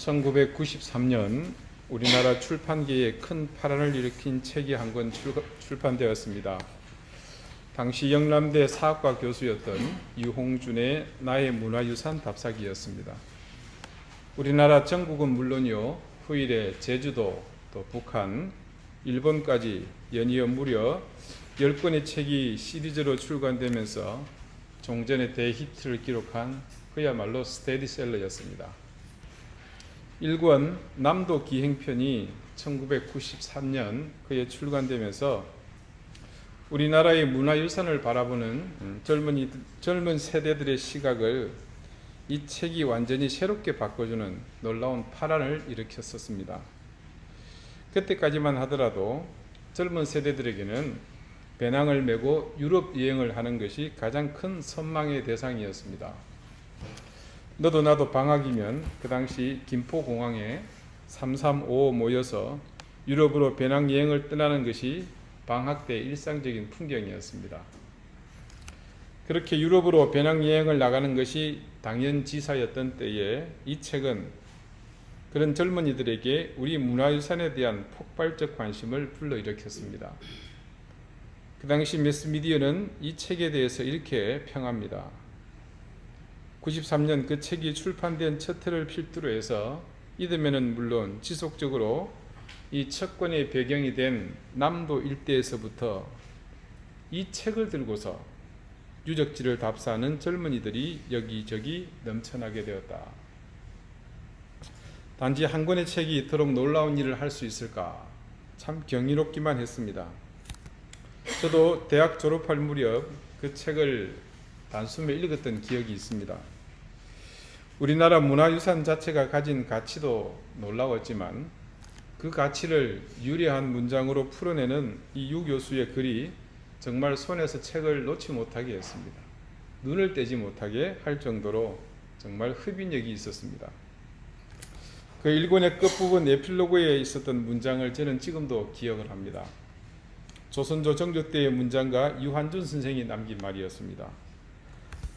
1993년 우리나라 출판계에 큰 파란을 일으킨 책이 한 권 출판되었습니다. 당시 영남대 사학과 교수였던 유홍준의 나의 문화유산 답사기였습니다. 우리나라 전국은 물론이요, 후일에 제주도, 또 북한, 일본까지 연이어 무려 10권의 책이 시리즈로 출간되면서 종전의 대히트를 기록한 그야말로 스테디셀러였습니다. 1권 남도 기행편이 1993년 그에 출간되면서 우리나라의 문화유산을 바라보는 젊은 세대들의 시각을 이 책이 완전히 새롭게 바꿔주는 놀라운 파란을 일으켰었습니다. 그때까지만 하더라도 젊은 세대들에게는 배낭을 메고 유럽 여행을 하는 것이 가장 큰 선망의 대상이었습니다. 너도 나도 방학이면 그 당시 김포공항에 335 모여서 유럽으로 배낭여행을 떠나는 것이 방학 때 일상적인 풍경이었습니다. 그렇게 유럽으로 배낭여행을 나가는 것이 당연지사였던 때에 이 책은 그런 젊은이들에게 우리 문화유산에 대한 폭발적 관심을 불러일으켰습니다. 그 당시 매스미디어는 이 책에 대해서 이렇게 평합니다. 93년 그 책이 출판된 첫 해를 필두로 해서 이듬해는 물론 지속적으로 이 첫 권의 배경이 된 남도 일대에서부터 이 책을 들고서 유적지를 답사하는 젊은이들이 여기저기 넘쳐나게 되었다. 단지 한 권의 책이 이토록 놀라운 일을 할 수 있을까? 참 경이롭기만 했습니다. 저도 대학 졸업할 무렵 그 책을 단숨에 읽었던 기억이 있습니다. 우리나라 문화유산 자체가 가진 가치도 놀라웠지만 그 가치를 유려한 문장으로 풀어내는 이 유 교수의 글이 정말 손에서 책을 놓지 못하게 했습니다. 눈을 떼지 못하게 할 정도로 정말 흡인력이 있었습니다. 그 1권의 끝부분 에필로그에 있었던 문장을 저는 지금도 기억을 합니다. 조선조 정조 때의 문장가 유한준 선생이 남긴 말이었습니다.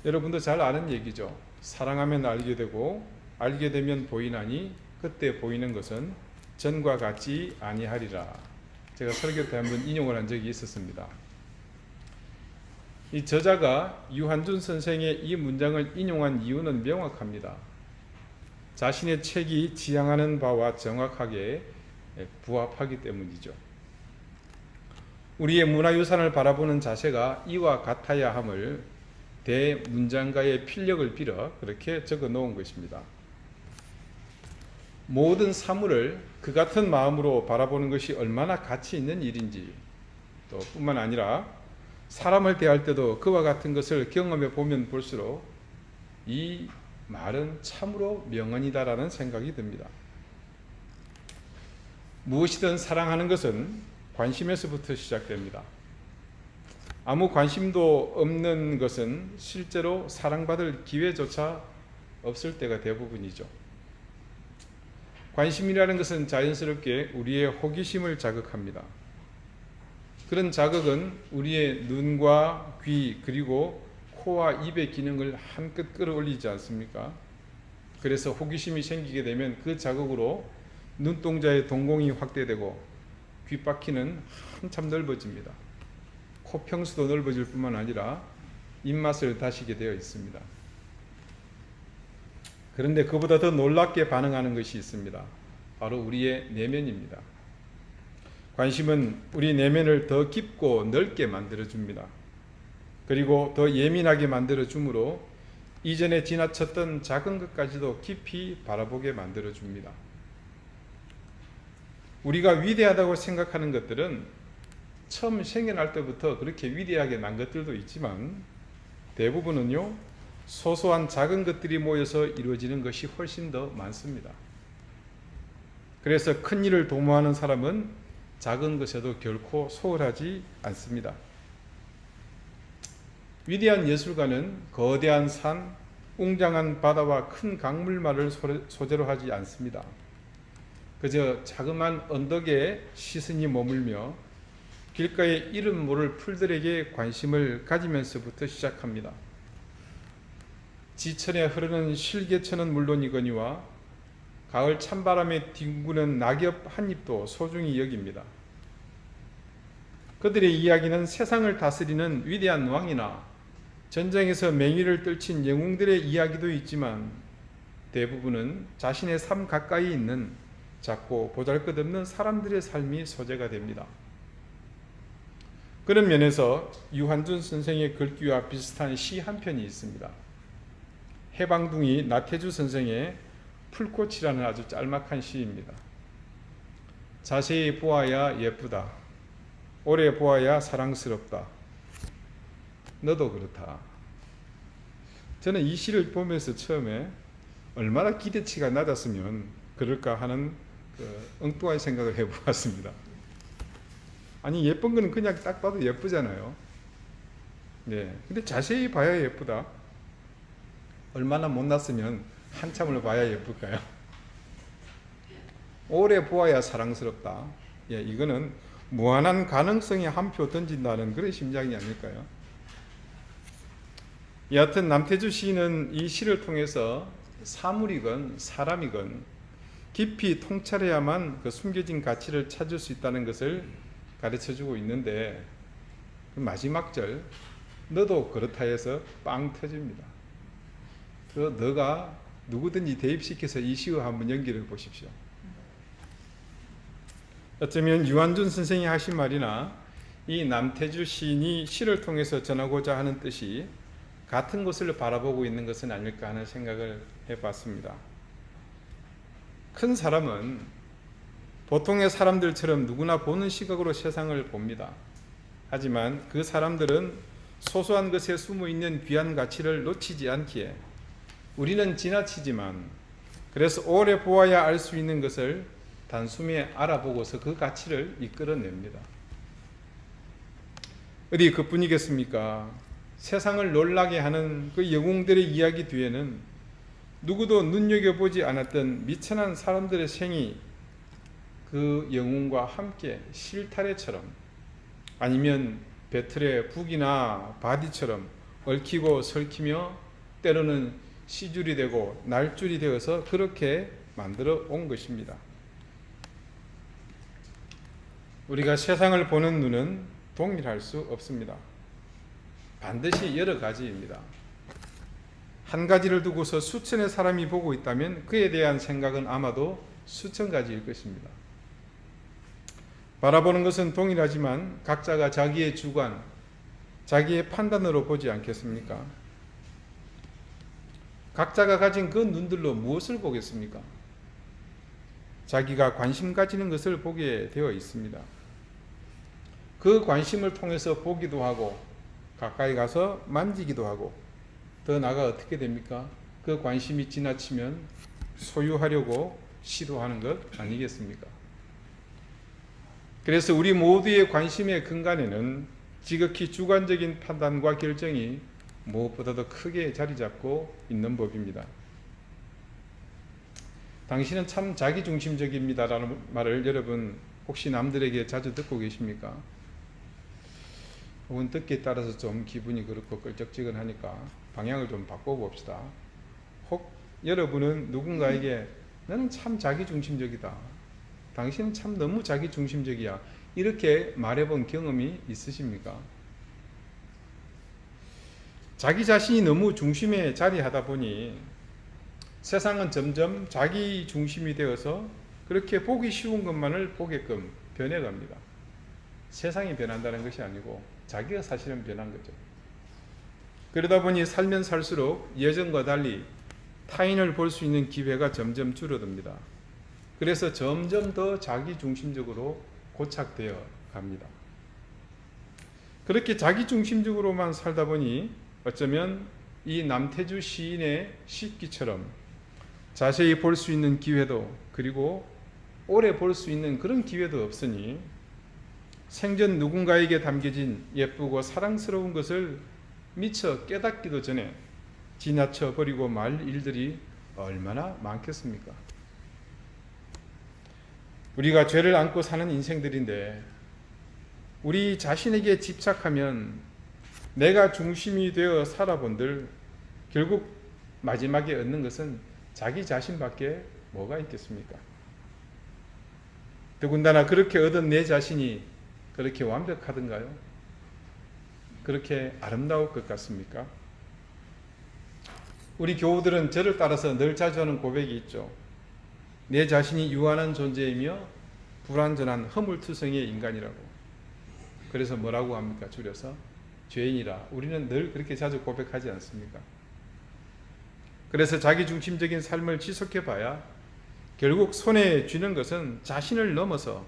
여러분도 잘 아는 얘기죠. 사랑하면 알게 되고 알게 되면 보이나니 그때 보이는 것은 전과 같지 아니하리라. 제가 설교 때 한번 인용을 한 적이 있었습니다. 이 저자가 유한준 선생의 이 문장을 인용한 이유는 명확합니다. 자신의 책이 지향하는 바와 정확하게 부합하기 때문이죠. 우리의 문화유산을 바라보는 자세가 이와 같아야 함을 대문장가의 필력을 빌어 그렇게 적어 놓은 것입니다. 모든 사물을 그 같은 마음으로 바라보는 것이 얼마나 가치 있는 일인지, 또 뿐만 아니라 사람을 대할 때도 그와 같은 것을 경험해 보면 볼수록 이 말은 참으로 명언이다라는 생각이 듭니다. 무엇이든 사랑하는 것은 관심에서부터 시작됩니다. 아무 관심도 없는 것은 실제로 사랑받을 기회조차 없을 때가 대부분이죠. 관심이라는 것은 자연스럽게 우리의 호기심을 자극합니다. 그런 자극은 우리의 눈과 귀 그리고 코와 입의 기능을 한껏 끌어올리지 않습니까? 그래서 호기심이 생기게 되면 그 자극으로 눈동자의 동공이 확대되고 귓바퀴는 한참 넓어집니다. 코평수도 넓어질 뿐만 아니라 입맛을 다시게 되어 있습니다. 그런데 그보다 더 놀랍게 반응하는 것이 있습니다. 바로 우리의 내면입니다. 관심은 우리 내면을 더 깊고 넓게 만들어줍니다. 그리고 더 예민하게 만들어주므로 이전에 지나쳤던 작은 것까지도 깊이 바라보게 만들어줍니다. 우리가 위대하다고 생각하는 것들은 처음 생겨날 때부터 그렇게 위대하게 난 것들도 있지만 대부분은요, 소소한 작은 것들이 모여서 이루어지는 것이 훨씬 더 많습니다. 그래서 큰 일을 도모하는 사람은 작은 것에도 결코 소홀하지 않습니다. 위대한 예술가는 거대한 산, 웅장한 바다와 큰 강물만을 소재로 하지 않습니다. 그저 자그마한 언덕에 시선이 머물며 길가에 이름 모를 풀들에게 관심을 가지면서부터 시작합니다. 지천에 흐르는 실개천은 물론이거니와 가을 찬바람에 뒹구는 낙엽 한 잎도 소중히 여깁니다. 그들의 이야기는 세상을 다스리는 위대한 왕이나 전쟁에서 맹위를 떨친 영웅들의 이야기도 있지만 대부분은 자신의 삶 가까이 있는 작고 보잘것없는 사람들의 삶이 소재가 됩니다. 그런 면에서 유한준 선생의 글귀와 비슷한 시 한 편이 있습니다. 해방둥이 나태주 선생의 풀꽃이라는 아주 짤막한 시입니다. 자세히 보아야 예쁘다. 오래 보아야 사랑스럽다. 너도 그렇다. 저는 이 시를 보면서 처음에 얼마나 기대치가 낮았으면 그럴까 하는 엉뚱한 생각을 해보았습니다. 아니, 예쁜 거는 그냥 딱 봐도 예쁘잖아요. 네, 근데 자세히 봐야 예쁘다. 얼마나 못났으면 한참을 봐야 예쁠까요? 오래 보아야 사랑스럽다. 예, 이거는 무한한 가능성에 한 표 던진다는 그런 심장이 아닐까요? 여하튼 남태주 시인은 이 시를 통해서 사물이건 사람이건 깊이 통찰해야만 그 숨겨진 가치를 찾을 수 있다는 것을 가르쳐주고 있는데 그 마지막 절 너도 그렇다 해서 빵 터집니다. 그 너가 누구든지 대입시켜서 이 시와 한번 연결해 보십시오. 어쩌면 유한준 선생이 하신 말이나 이 남태주 시인이 시를 통해서 전하고자 하는 뜻이 같은 것을 바라보고 있는 것은 아닐까 하는 생각을 해봤습니다. 큰 사람은 보통의 사람들처럼 누구나 보는 시각으로 세상을 봅니다. 하지만 그 사람들은 소소한 것에 숨어 있는 귀한 가치를 놓치지 않기에 우리는 지나치지만 그래서 오래 보아야 알 수 있는 것을 단숨에 알아보고서 그 가치를 이끌어냅니다. 어디 그뿐이겠습니까? 세상을 놀라게 하는 그 영웅들의 이야기 뒤에는 누구도 눈여겨보지 않았던 미천한 사람들의 생이 그 영웅과 함께 실타래처럼 아니면 배틀의 북이나 바디처럼 얽히고 설키며 때로는 시줄이 되고 날줄이 되어서 그렇게 만들어 온 것입니다. 우리가 세상을 보는 눈은 동일할 수 없습니다. 반드시 여러 가지입니다. 한 가지를 두고서 수천의 사람이 보고 있다면 그에 대한 생각은 아마도 수천 가지일 것입니다. 바라보는 것은 동일하지만 각자가 자기의 주관, 자기의 판단으로 보지 않겠습니까? 각자가 가진 그 눈들로 무엇을 보겠습니까? 자기가 관심 가지는 것을 보게 되어 있습니다. 그 관심을 통해서 보기도 하고 가까이 가서 만지기도 하고 더 나아가 어떻게 됩니까? 그 관심이 지나치면 소유하려고 시도하는 것 아니겠습니까? 그래서 우리 모두의 관심의 근간에는 지극히 주관적인 판단과 결정이 무엇보다도 크게 자리 잡고 있는 법입니다. 당신은 참 자기중심적입니다라는 말을 여러분 혹시 남들에게 자주 듣고 계십니까? 혹은 듣기에 따라서 좀 기분이 그렇고 끌적지근하니까 방향을 좀 바꿔봅시다. 혹 여러분은 누군가에게 나는 참 자기중심적이다. 당신은 참 너무 자기중심적이야. 이렇게 말해본 경험이 있으십니까? 자기 자신이 너무 중심에 자리하다 보니 세상은 점점 자기 중심이 되어서 그렇게 보기 쉬운 것만을 보게끔 변해갑니다. 세상이 변한다는 것이 아니고 자기가 사실은 변한 거죠. 그러다 보니 살면 살수록 예전과 달리 타인을 볼 수 있는 기회가 점점 줄어듭니다. 그래서 점점 더 자기 중심적으로 고착되어 갑니다. 그렇게 자기 중심적으로만 살다 보니 어쩌면 이 남태주 시인의 시기처럼 자세히 볼 수 있는 기회도 그리고 오래 볼 수 있는 그런 기회도 없으니 생전 누군가에게 담겨진 예쁘고 사랑스러운 것을 미처 깨닫기도 전에 지나쳐 버리고 말 일들이 얼마나 많겠습니까? 우리가 죄를 안고 사는 인생들인데 우리 자신에게 집착하면 내가 중심이 되어 살아본들 결국 마지막에 얻는 것은 자기 자신밖에 뭐가 있겠습니까? 더군다나 그렇게 얻은 내 자신이 그렇게 완벽하던가요? 그렇게 아름다울 것 같습니까? 우리 교우들은 저를 따라서 늘 자주 하는 고백이 있죠. 내 자신이 유한한 존재이며 불완전한 허물투성이의 인간이라고. 그래서 뭐라고 합니까? 줄여서 죄인이라. 우리는 늘 그렇게 자주 고백하지 않습니까? 그래서 자기중심적인 삶을 지속해 봐야 결국 손에 쥐는 것은 자신을 넘어서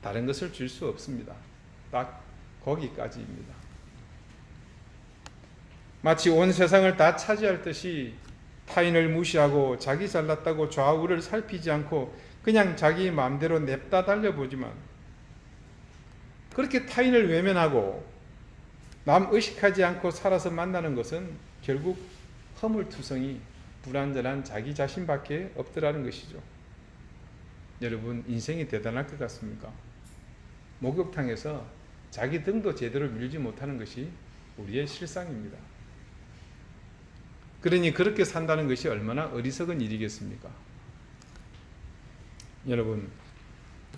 다른 것을 줄 수 없습니다. 딱 거기까지입니다. 마치 온 세상을 다 차지할 듯이 타인을 무시하고 자기 잘났다고 좌우를 살피지 않고 그냥 자기 마음대로 냅다 달려보지만, 그렇게 타인을 외면하고 남 의식하지 않고 살아서 만나는 것은 결국 허물투성이 불완전한 자기 자신밖에 없더라는 것이죠. 여러분, 인생이 대단할 것 같습니까? 목욕탕에서 자기 등도 제대로 밀지 못하는 것이 우리의 실상입니다. 그러니 그렇게 산다는 것이 얼마나 어리석은 일이겠습니까? 여러분,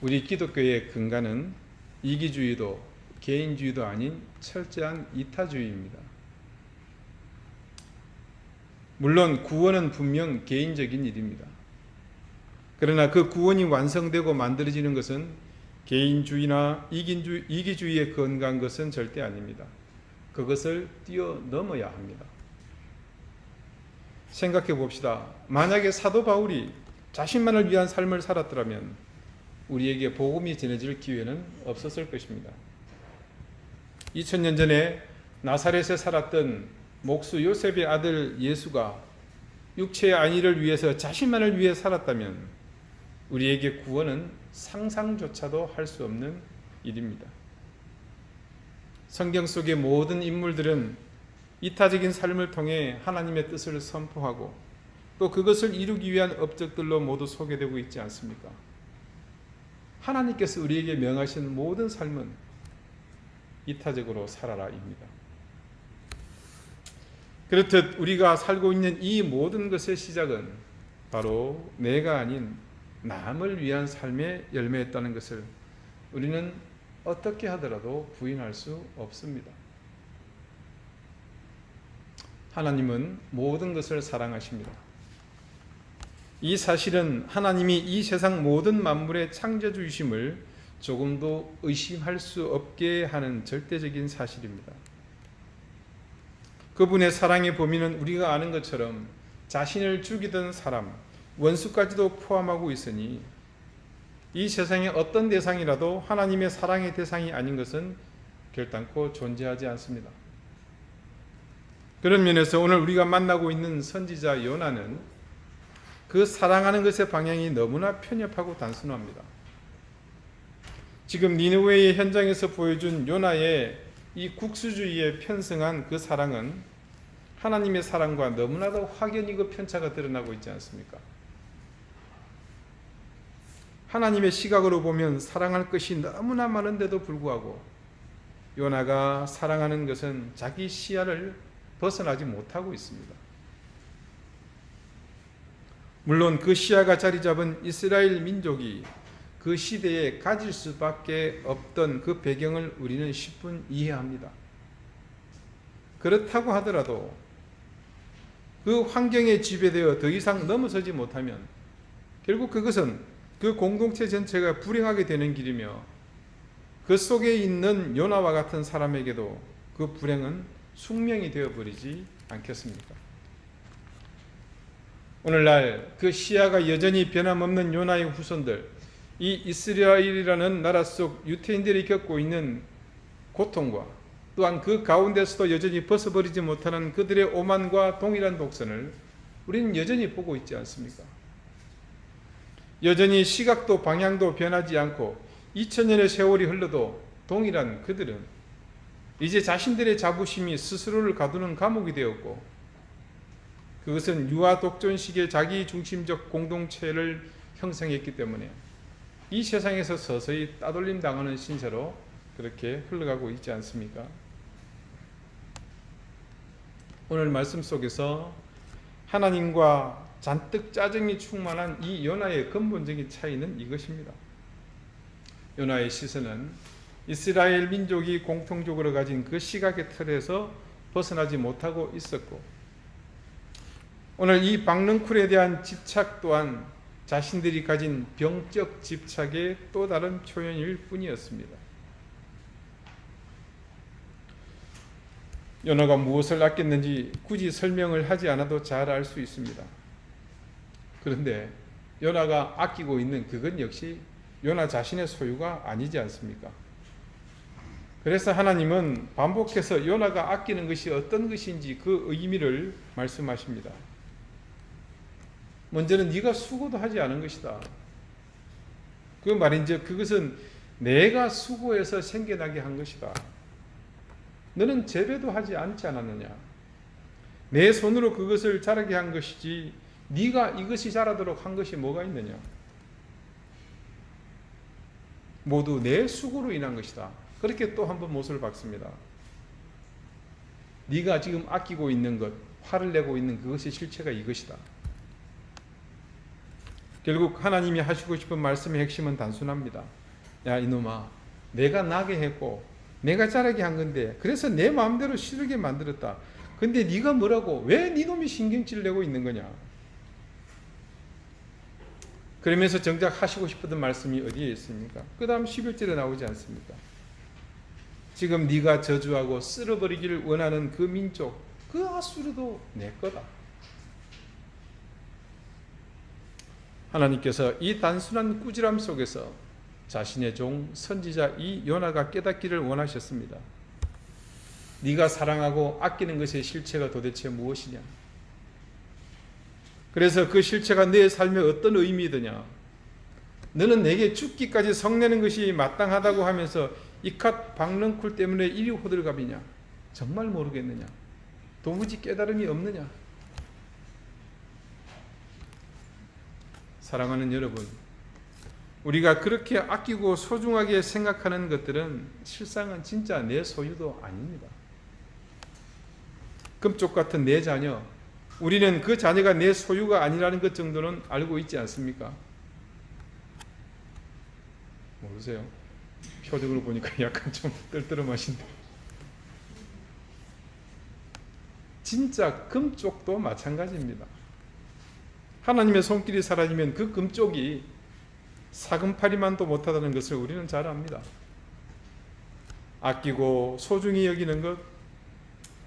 우리 기독교의 근간은 이기주의도 개인주의도 아닌 철저한 이타주의입니다. 물론 구원은 분명 개인적인 일입니다. 그러나 그 구원이 완성되고 만들어지는 것은 개인주의나 이기주의에 근거한 것은 절대 아닙니다. 그것을 뛰어넘어야 합니다. 생각해 봅시다. 만약에 사도 바울이 자신만을 위한 삶을 살았더라면 우리에게 복음이 전해질 기회는 없었을 것입니다. 2000년 전에 나사렛에 살았던 목수 요셉의 아들 예수가 육체의 안위를 위해서 자신만을 위해 살았다면 우리에게 구원은 상상조차도 할 수 없는 일입니다. 성경 속의 모든 인물들은 이타적인 삶을 통해 하나님의 뜻을 선포하고 또 그것을 이루기 위한 업적들로 모두 소개되고 있지 않습니까? 하나님께서 우리에게 명하신 모든 삶은 이타적으로 살아라입니다. 그렇듯 우리가 살고 있는 이 모든 것의 시작은 바로 내가 아닌 남을 위한 삶의 열매였다는 것을 우리는 어떻게 하더라도 부인할 수 없습니다. 하나님은 모든 것을 사랑하십니다. 이 사실은 하나님이 이 세상 모든 만물의 창조주이심을 조금도 의심할 수 없게 하는 절대적인 사실입니다. 그분의 사랑의 범위는 우리가 아는 것처럼 자신을 죽이던 사람, 원수까지도 포함하고 있으니 이 세상의 어떤 대상이라도 하나님의 사랑의 대상이 아닌 것은 결단코 존재하지 않습니다. 그런 면에서 오늘 우리가 만나고 있는 선지자 요나는 그 사랑하는 것의 방향이 너무나 편협하고 단순합니다. 지금 니느웨의 현장에서 보여준 요나의 이 국수주의에 편승한 그 사랑은 하나님의 사랑과 너무나도 확연히 그 편차가 드러나고 있지 않습니까? 하나님의 시각으로 보면 사랑할 것이 너무나 많은데도 불구하고 요나가 사랑하는 것은 자기 시야를 벗어나지 못하고 있습니다. 물론 그 시야가 자리 잡은 이스라엘 민족이 그 시대에 가질 수밖에 없던 그 배경을 우리는 10분 이해합니다. 그렇다고 하더라도 그 환경에 지배되어 더 이상 넘어서지 못하면 결국 그것은 그 공동체 전체가 불행하게 되는 길이며 그 속에 있는 요나와 같은 사람에게도 그 불행은 숙명이 되어버리지 않겠습니까? 오늘날 그 시야가 여전히 변함없는 요나의 후손들, 이 이스라엘이라는 나라 속 유태인들이 겪고 있는 고통과 또한 그 가운데서도 여전히 벗어버리지 못하는 그들의 오만과 동일한 독선을 우리는 여전히 보고 있지 않습니까? 여전히 시각도 방향도 변하지 않고 2000년의 세월이 흘러도 동일한 그들은 이제 자신들의 자부심이 스스로를 가두는 감옥이 되었고, 그것은 유아 독존식의 자기 중심적 공동체를 형성했기 때문에 이 세상에서 서서히 따돌림 당하는 신세로 그렇게 흘러가고 있지 않습니까? 오늘 말씀 속에서 하나님과 잔뜩 짜증이 충만한 이 요나의 근본적인 차이는 이것입니다. 요나의 시선은 이스라엘 민족이 공통적으로 가진 그 시각의 틀에서 벗어나지 못하고 있었고, 오늘 이 박능쿨에 대한 집착 또한 자신들이 가진 병적 집착의 또 다른 표현일 뿐이었습니다. 요나가 무엇을 아꼈는지 굳이 설명을 하지 않아도 잘 알 수 있습니다. 그런데 요나가 아끼고 있는 그것 역시 요나 자신의 소유가 아니지 않습니까? 그래서 하나님은 반복해서 요나가 아끼는 것이 어떤 것인지 그 의미를 말씀하십니다. 먼저는 네가 수고도 하지 않은 것이다. 그 말인즉 그것은 내가 수고해서 생겨나게 한 것이다. 너는 재배도 하지 않지 않았느냐? 내 손으로 그것을 자라게 한 것이지 네가 이것이 자라도록 한 것이 뭐가 있느냐? 모두 내 수고로 인한 것이다. 그렇게 또 한 번 못을 박습니다. 네가 지금 아끼고 있는 것, 화를 내고 있는 그것의 실체가 이것이다. 결국 하나님이 하시고 싶은 말씀의 핵심은 단순합니다. 야 이놈아, 내가 나게 했고 내가 자라게 한 건데 그래서 내 마음대로 시들게 만들었다. 근데 네가 뭐라고? 왜 네 놈이 신경질 내고 있는 거냐? 그러면서 정작 하시고 싶었던 말씀이 어디에 있습니까? 그 다음 11절에 나오지 않습니까? 지금 네가 저주하고 쓸어버리기를 원하는 그 민족, 그 아수르도 내 거다. 하나님께서 이 단순한 꾸지람 속에서 자신의 종 선지자 이 요나가 깨닫기를 원하셨습니다. 네가 사랑하고 아끼는 것의 실체가 도대체 무엇이냐? 그래서 그 실체가 내 삶에 어떤 의미이더냐? 너는 내게 죽기까지 성내는 것이 마땅하다고 하면서 이컷 박능쿨 때문에 이리 호들갑이냐? 정말 모르겠느냐? 도무지 깨달음이 없느냐? 사랑하는 여러분, 우리가 그렇게 아끼고 소중하게 생각하는 것들은 실상은 진짜 내 소유도 아닙니다. 금쪽 같은 내 자녀, 우리는 그 자녀가 내 소유가 아니라는 것 정도는 알고 있지 않습니까? 모르세요? 표정을 보니까 약간 좀 떨떠름하신데, 진짜 금쪽도 마찬가지입니다. 하나님의 손길이 사라지면 그 금쪽이 사금팔이만도 못하다는 것을 우리는 잘 압니다. 아끼고 소중히 여기는 것,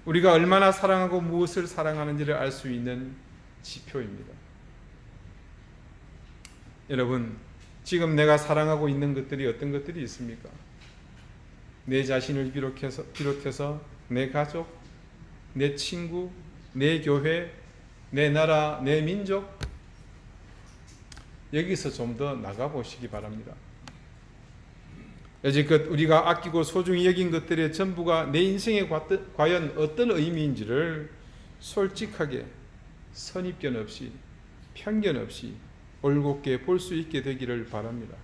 우리가 얼마나 사랑하고 무엇을 사랑하는지를 알 수 있는 지표입니다. 여러분, 지금 내가 사랑하고 있는 것들이 어떤 것들이 있습니까? 내 자신을 비롯해서 내 가족, 내 친구, 내 교회, 내 나라, 내 민족, 여기서 좀 더 나가보시기 바랍니다. 여지껏 우리가 아끼고 소중히 여긴 것들의 전부가 내 인생에 과연 어떤 의미인지를 솔직하게 선입견 없이 편견 없이 올곧게 볼 수 있게 되기를 바랍니다.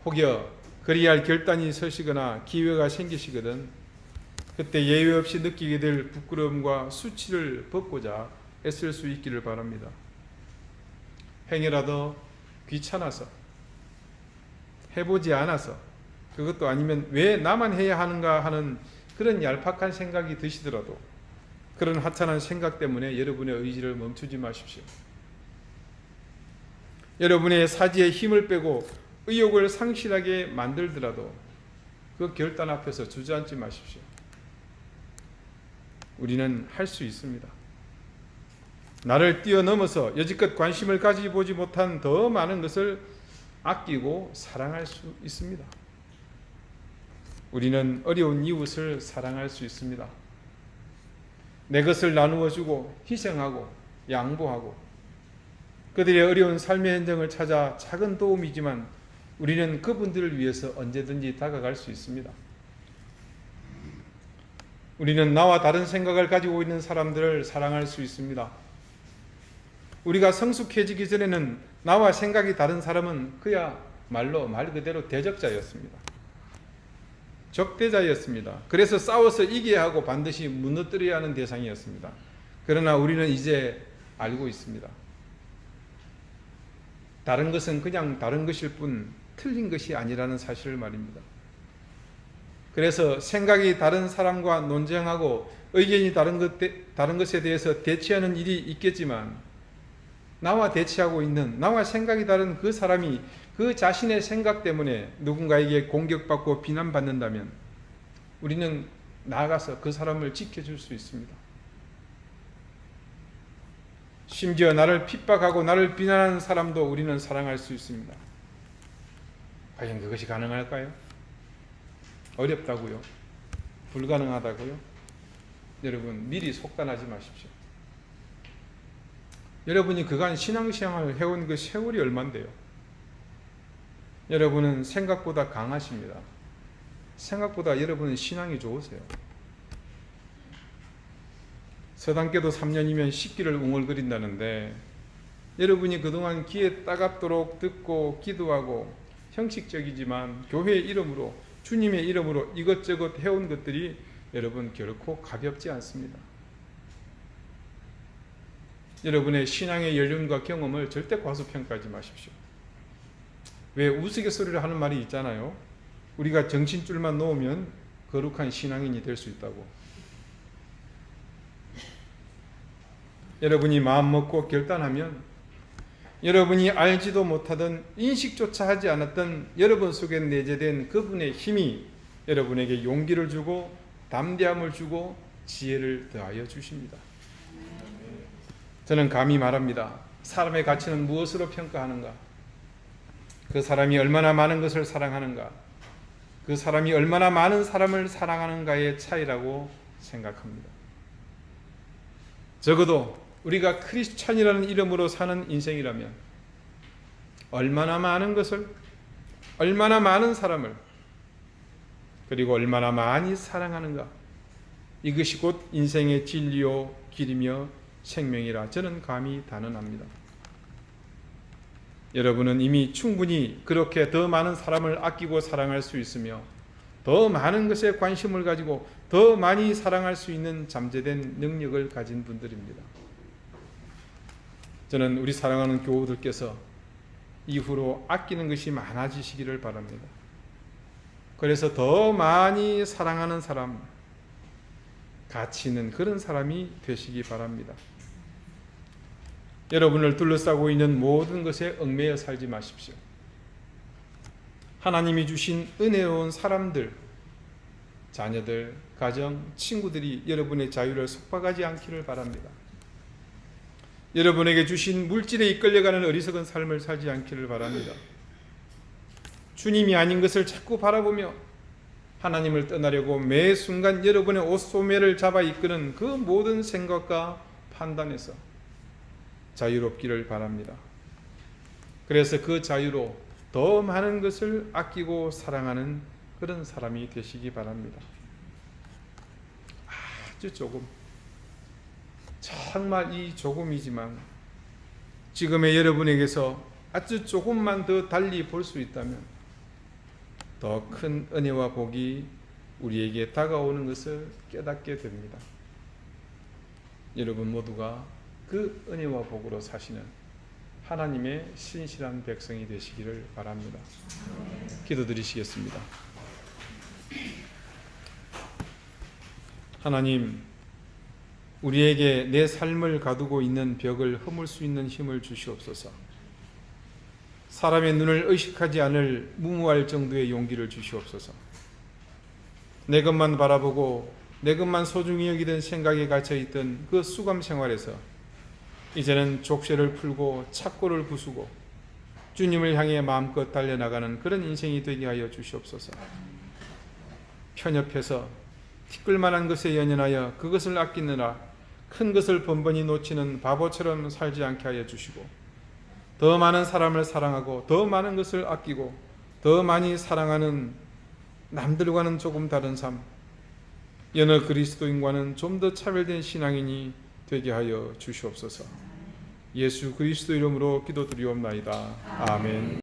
혹여 그리할 결단이 서시거나 기회가 생기시거든 그때 예외 없이 느끼게 될 부끄러움과 수치를 벗고자 애쓸 수 있기를 바랍니다. 행여라도 귀찮아서 해보지 않아서 그것도 아니면 왜 나만 해야 하는가 하는 그런 얄팍한 생각이 드시더라도 그런 하찮은 생각 때문에 여러분의 의지를 멈추지 마십시오. 여러분의 사지에 힘을 빼고 의욕을 상실하게 만들더라도 그 결단 앞에서 주저앉지 마십시오. 우리는 할 수 있습니다. 나를 뛰어넘어서 여지껏 관심을 가지보지 못한 더 많은 것을 아끼고 사랑할 수 있습니다. 우리는 어려운 이웃을 사랑할 수 있습니다. 내 것을 나누어주고 희생하고 양보하고 그들의 어려운 삶의 현장을 찾아 작은 도움이지만 우리는 그분들을 위해서 언제든지 다가갈 수 있습니다. 우리는 나와 다른 생각을 가지고 있는 사람들을 사랑할 수 있습니다. 우리가 성숙해지기 전에는 나와 생각이 다른 사람은 그야말로 말 그대로 대적자였습니다. 적대자였습니다. 그래서 싸워서 이겨야 하고 반드시 무너뜨려야 하는 대상이었습니다. 그러나 우리는 이제 알고 있습니다. 다른 것은 그냥 다른 것일 뿐 틀린 것이 아니라는 사실을 말입니다. 그래서 생각이 다른 사람과 논쟁하고 의견이 다른 것에 대해서 대치하는 일이 있겠지만, 나와 대치하고 있는, 나와 생각이 다른 그 사람이 그 자신의 생각 때문에 누군가에게 공격받고 비난받는다면 우리는 나아가서 그 사람을 지켜줄 수 있습니다. 심지어 나를 핍박하고 나를 비난하는 사람도 우리는 사랑할 수 있습니다. 과연 그것이 가능할까요? 어렵다고요? 불가능하다고요? 여러분, 미리 속단하지 마십시오. 여러분이 그간 신앙생활을 해온 그 세월이 얼만데요? 여러분은 생각보다 강하십니다. 생각보다 여러분은 신앙이 좋으세요. 서당계도 3년이면 십기를 웅얼거린다는데, 여러분이 그동안 귀에 따갑도록 듣고 기도하고 형식적이지만 교회의 이름으로, 주님의 이름으로 이것저것 해온 것들이 여러분 결코 가볍지 않습니다. 여러분의 신앙의 연륜과 경험을 절대 과소평가하지 마십시오. 왜 우스갯소리를 하는 말이 있잖아요. 우리가 정신줄만 놓으면 거룩한 신앙인이 될 수 있다고. 여러분이 마음 먹고 결단하면 여러분이 알지도 못하던, 인식조차 하지 않았던 여러분 속에 내재된 그분의 힘이 여러분에게 용기를 주고 담대함을 주고 지혜를 더하여 주십니다. 저는 감히 말합니다. 사람의 가치는 무엇으로 평가하는가? 그 사람이 얼마나 많은 것을 사랑하는가? 그 사람이 얼마나 많은 사람을 사랑하는가의 차이라고 생각합니다. 적어도 우리가 크리스찬이라는 이름으로 사는 인생이라면 얼마나 많은 것을, 얼마나 많은 사람을, 그리고 얼마나 많이 사랑하는가, 이것이 곧 인생의 진리요 길이며 생명이라 저는 감히 단언합니다. 여러분은 이미 충분히 그렇게 더 많은 사람을 아끼고 사랑할 수 있으며 더 많은 것에 관심을 가지고 더 많이 사랑할 수 있는 잠재된 능력을 가진 분들입니다. 저는 우리 사랑하는 교우들께서 이후로 아끼는 것이 많아지시기를 바랍니다. 그래서 더 많이 사랑하는 사람, 가치 있는 그런 사람이 되시기 바랍니다. 여러분을 둘러싸고 있는 모든 것에 얽매여 살지 마십시오. 하나님이 주신 은혜로운 사람들, 자녀들, 가정, 친구들이 여러분의 자유를 속박하지 않기를 바랍니다. 여러분에게 주신 물질에 이끌려가는 어리석은 삶을 살지 않기를 바랍니다. 주님이 아닌 것을 자꾸 바라보며 하나님을 떠나려고 매 순간 여러분의 옷소매를 잡아 이끄는 그 모든 생각과 판단에서 자유롭기를 바랍니다. 그래서 그 자유로 더 많은 것을 아끼고 사랑하는 그런 사람이 되시기 바랍니다. 아주 조금, 정말 이 조금이지만 지금의 여러분에게서 아주 조금만 더 달리 볼 수 있다면 더 큰 은혜와 복이 우리에게 다가오는 것을 깨닫게 됩니다. 여러분 모두가 그 은혜와 복으로 사시는 하나님의 신실한 백성이 되시기를 바랍니다. 기도드리시겠습니다. 하나님, 우리에게 내 삶을 가두고 있는 벽을 허물 수 있는 힘을 주시옵소서. 사람의 눈을 의식하지 않을 무모할 정도의 용기를 주시옵소서. 내 것만 바라보고 내 것만 소중히 여기던 생각에 갇혀있던 그 수감 생활에서 이제는 족쇄를 풀고 착고를 부수고 주님을 향해 마음껏 달려나가는 그런 인생이 되게 하여 주시옵소서. 편협해서 티끌만한 것에 연연하여 그것을 아끼느라 큰 것을 번번이 놓치는 바보처럼 살지 않게 하여 주시고, 더 많은 사람을 사랑하고 더 많은 것을 아끼고 더 많이 사랑하는 남들과는 조금 다른 삶, 여느 그리스도인과는 좀 더 차별된 신앙인이 되게 하여 주시옵소서. 예수 그리스도 이름으로 기도드리옵나이다. 아멘.